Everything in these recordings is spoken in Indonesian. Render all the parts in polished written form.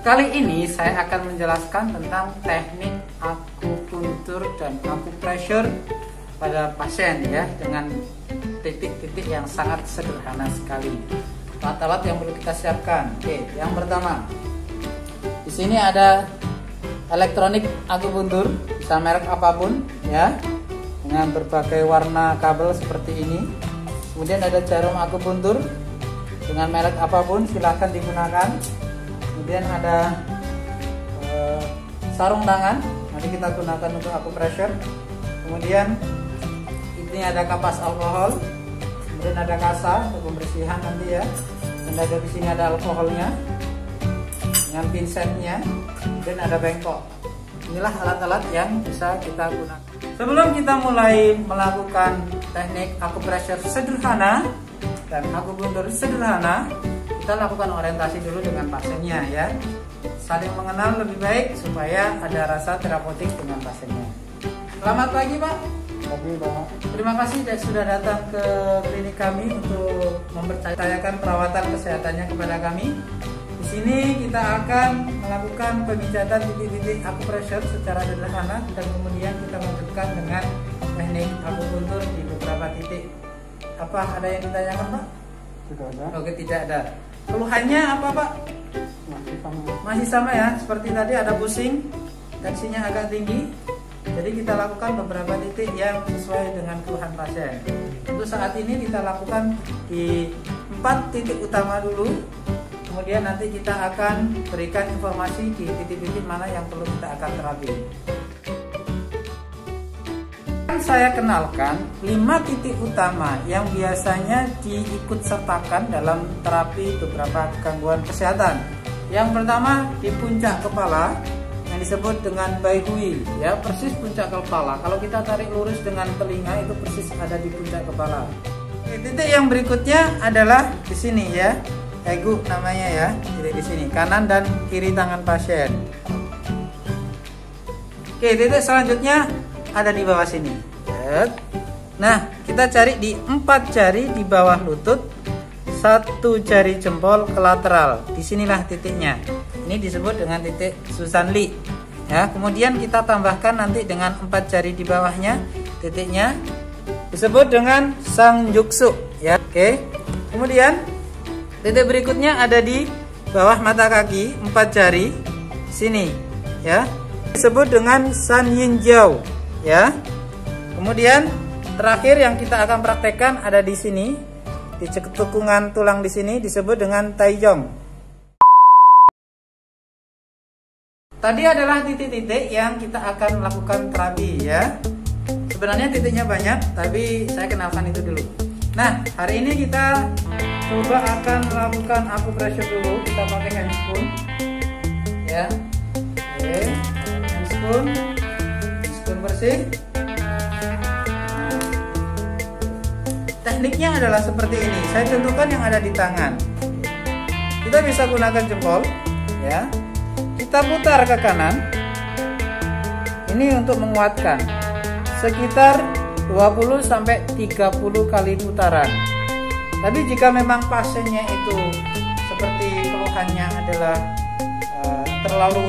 Kali ini saya akan menjelaskan tentang teknik akupuntur dan akupressure pada pasien ya, dengan titik-titik yang sangat sederhana sekali. Alat-alat yang perlu kita siapkan. Oke, yang pertama, di sini ada elektronik akupuntur, bisa merek apapun ya, dengan berbagai warna kabel seperti ini. Kemudian ada jarum akupuntur dengan merek apapun, silahkan digunakan. Kemudian ada sarung tangan, nanti kita gunakan untuk akupressure. Kemudian ini ada kapas alkohol, kemudian ada kasa untuk pembersihan nanti ya. Dan ada di sini ada alkoholnya dengan pinsetnya, dan ada bengkok. Inilah alat-alat yang bisa kita gunakan. Sebelum kita mulai melakukan teknik akupressure sederhana dan akupuntur sederhana, kita lakukan orientasi dulu dengan pasiennya ya. Saling mengenal lebih baik supaya ada rasa terapeutik dengan pasiennya. Selamat pagi Pak. Pagi Pak. Terima kasih sudah datang ke klinik kami untuk mempercayakan perawatan kesehatannya kepada kami. Di sini kita akan melakukan pemijatan titik-titik akupressure secara sederhana, dan kemudian kita lanjutkan dengan teknik akupuntur di beberapa titik. Apa ada yang ditanyakan Pak? Tidak ada. Oke, tidak ada. Keluhannya apa Pak? Masih sama. Masih sama ya, seperti tadi ada pusing, tensinya agak tinggi. Jadi kita lakukan beberapa titik yang sesuai dengan keluhan pasien. Untuk saat ini kita lakukan di 4 titik utama dulu. Kemudian nanti kita akan berikan informasi di titik-titik mana yang perlu kita akan terapi. Saya kenalkan 5 titik utama yang biasanya diikut sertakan dalam terapi beberapa gangguan kesehatan. Yang pertama di puncak kepala, yang disebut dengan baihui ya, persis puncak kepala. Kalau kita tarik lurus dengan telinga, itu persis ada di puncak kepala. Titik yang berikutnya adalah di sini ya, egu namanya ya, titik di sini, kanan dan kiri tangan pasien. Oke, titik selanjutnya ada di bawah sini. Nah, kita cari di 4 jari di bawah lutut, 1 jari jempol ke lateral. Disinilah titiknya. Ini disebut dengan titik Susan Lee. Ya, kemudian kita tambahkan nanti dengan 4 jari di bawahnya, titiknya disebut dengan Sang Juksu. Ya, oke. Kemudian titik berikutnya ada di bawah mata kaki, 4 jari sini. Ya, disebut dengan San Yin Jiao. Ya. Kemudian terakhir yang kita akan praktekkan ada di sini, di cekungan tulang di sini, disebut dengan Taijong. Tadi adalah titik-titik yang kita akan melakukan terapi ya. Sebenarnya titiknya banyak, tapi saya kenalkan itu dulu. Nah, hari ini kita coba akan melakukan akupressure dulu. Kita pakai handspoon ya. Oke, handspoon bersih. Tekniknya adalah seperti ini. Saya contohkan yang ada di tangan. Kita bisa gunakan jempol ya. Kita putar ke kanan. Ini untuk menguatkan. Sekitar 20 sampai 30 kali putaran. Tapi jika memang pasiennya itu seperti keluhannya adalah terlalu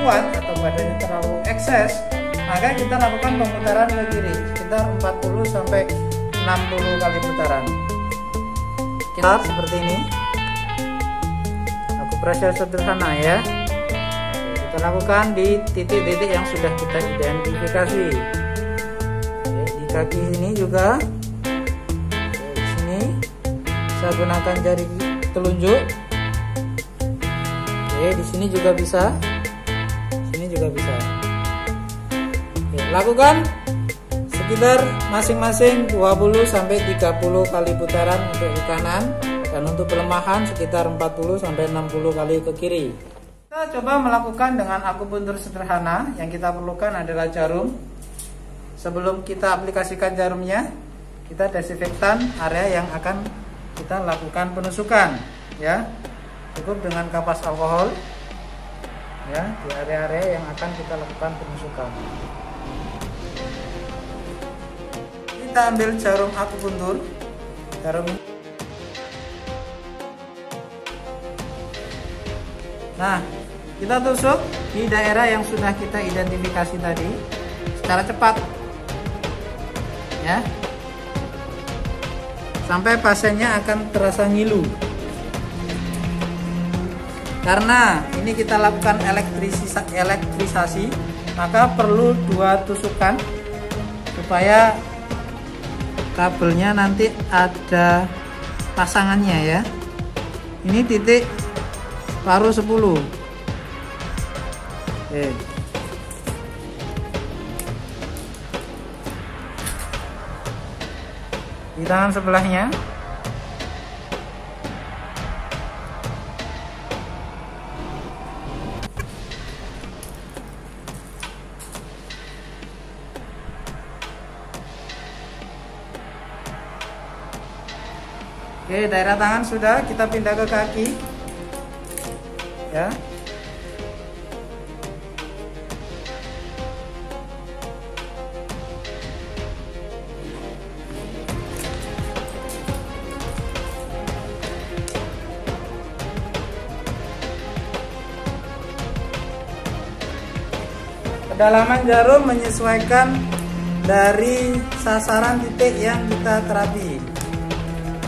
kuat atau badannya terlalu ekses, maka kita lakukan pemutaran ke kiri sekitar 40 sampai 60 kali putaran. Kita seperti ini. Akupressure sederhana ya. Kita lakukan di titik-titik yang sudah kita identifikasi. Oke, di kaki ini juga. Oke, di sini bisa gunakan jari telunjuk. Oke, di sini juga bisa. Di sini juga bisa. Oke, lakukan sekitar masing-masing 20 sampai 30 kali putaran untuk ke kanan, dan untuk pelemahan sekitar 40 sampai 60 kali ke kiri. Kita coba melakukan dengan akupuntur sederhana. Yang kita perlukan adalah jarum. Sebelum kita aplikasikan jarumnya, kita desinfektan area yang akan kita lakukan penusukan ya. Cukup dengan kapas alkohol ya, di area-area yang akan kita lakukan penusukan. Kita ambil jarum akupuntur, jarum ini. Nah, Kita tusuk di daerah yang sudah kita identifikasi tadi secara cepat, ya, sampai pasiennya akan terasa ngilu. Karena ini kita lakukan elektrisasi, maka perlu 2 tusukan supaya kabelnya nanti ada pasangannya, ya. Ini titik paruh 10. Oke. Di tangan sebelahnya. Oke, daerah tangan sudah, kita pindah ke kaki, ya. Kedalaman jarum menyesuaikan dari sasaran titik yang kita terapi.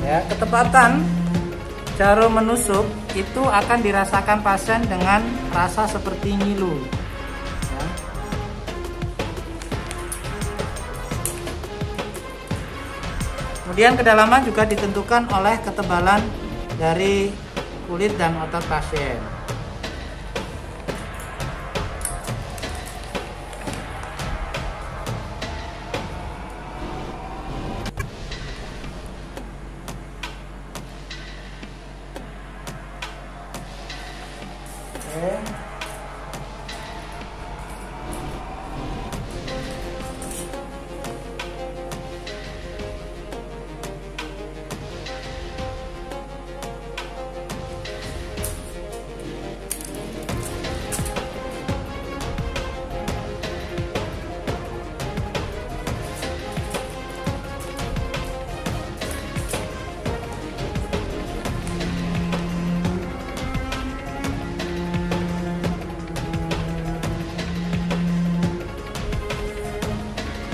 Ya, ketepatan jarum menusuk itu akan dirasakan pasien dengan rasa seperti ngilu. Ya. Kemudian kedalaman juga ditentukan oleh ketebalan dari kulit dan otot pasien.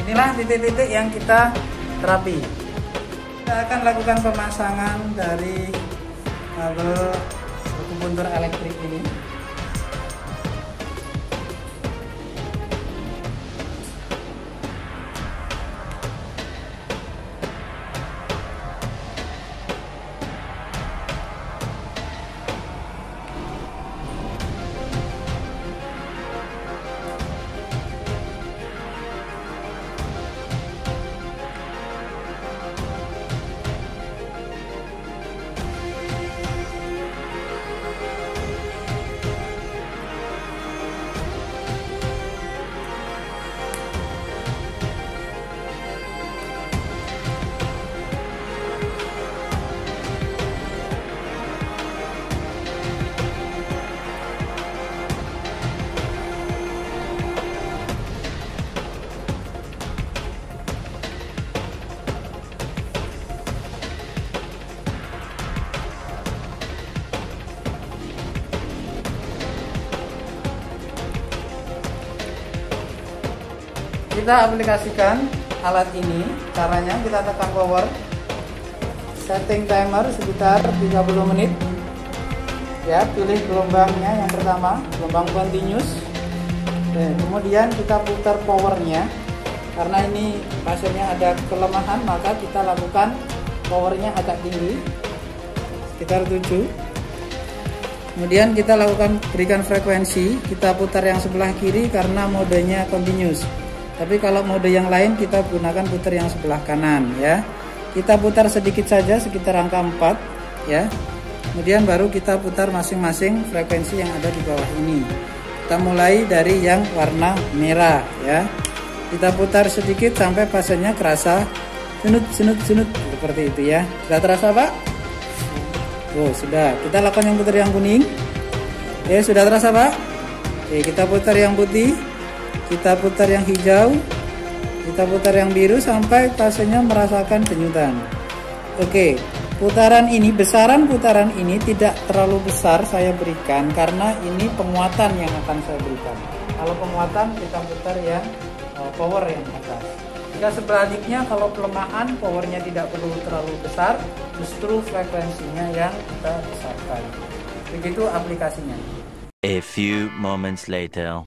Inilah titik-titik yang kita terapi. Kita akan lakukan pemasangan dari kabel akupuntur elektrik ini. Kita aplikasikan alat ini, caranya kita tekan power, setting timer sekitar 30 menit. Ya, pilih gelombangnya yang pertama, gelombang continuous. Kemudian kita putar powernya. Karena ini pasiennya ada kelemahan, maka kita lakukan powernya agak tinggi, sekitar 7. Kemudian kita lakukan berikan frekuensi, kita putar yang sebelah kiri karena modenya continuous. Tapi kalau mode yang lain kita gunakan putar yang sebelah kanan, ya. Kita putar sedikit saja sekitar angka 4, ya. Kemudian baru kita putar masing-masing frekuensi yang ada di bawah ini. Kita mulai dari yang warna merah, ya. Kita putar sedikit sampai pasiennya kerasa sunut seperti itu, ya. Sudah terasa, Pak? Oh, sudah. Kita lakukan yang putar yang kuning. Oke, sudah terasa, Pak? Oke, kita putar yang putih. Kita putar yang hijau, kita putar yang biru sampai pasiennya merasakan denyutan. Oke, putaran ini, besaran putaran ini tidak terlalu besar saya berikan karena ini penguatan yang akan saya berikan. Kalau penguatan kita putar yang power yang atas. Jika sebaliknya kalau pelemahan powernya tidak perlu terlalu besar, justru frekuensinya yang kita besarkan. Begitu aplikasinya. A few moments later.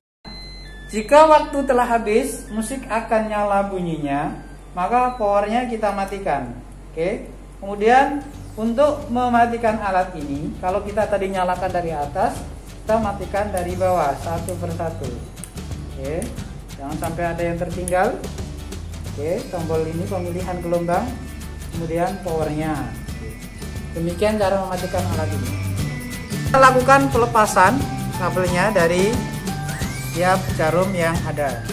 Jika waktu telah habis, musik akan nyala bunyinya, maka powernya kita matikan. Oke. Kemudian untuk mematikan alat ini, kalau kita tadi nyalakan dari atas, kita matikan dari bawah satu persatu. Oke. Jangan sampai ada yang tertinggal. Oke, tombol ini pemilihan gelombang, kemudian powernya. Demikian cara mematikan alat ini. Kita lakukan pelepasan kabelnya dari tiap jarum yang ada.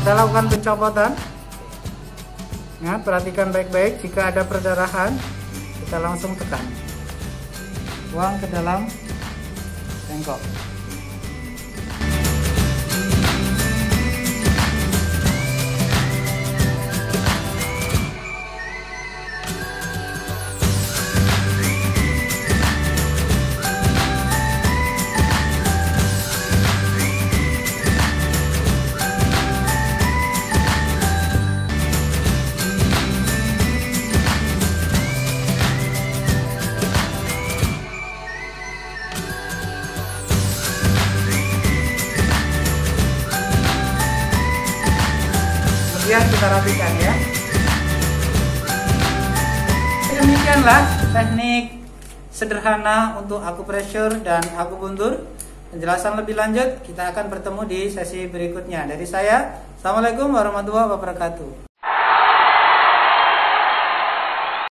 Kita lakukan pencopotan. Nah, perhatikan baik-baik, jika ada perdarahan kita langsung tekan, buang ke dalam bengkok. Kemudian kita rapikan ya. Demikianlah teknik sederhana untuk akupressure dan akupuntur. Penjelasan lebih lanjut kita akan bertemu di sesi berikutnya. Dari saya, Assalamualaikum warahmatullahi wabarakatuh.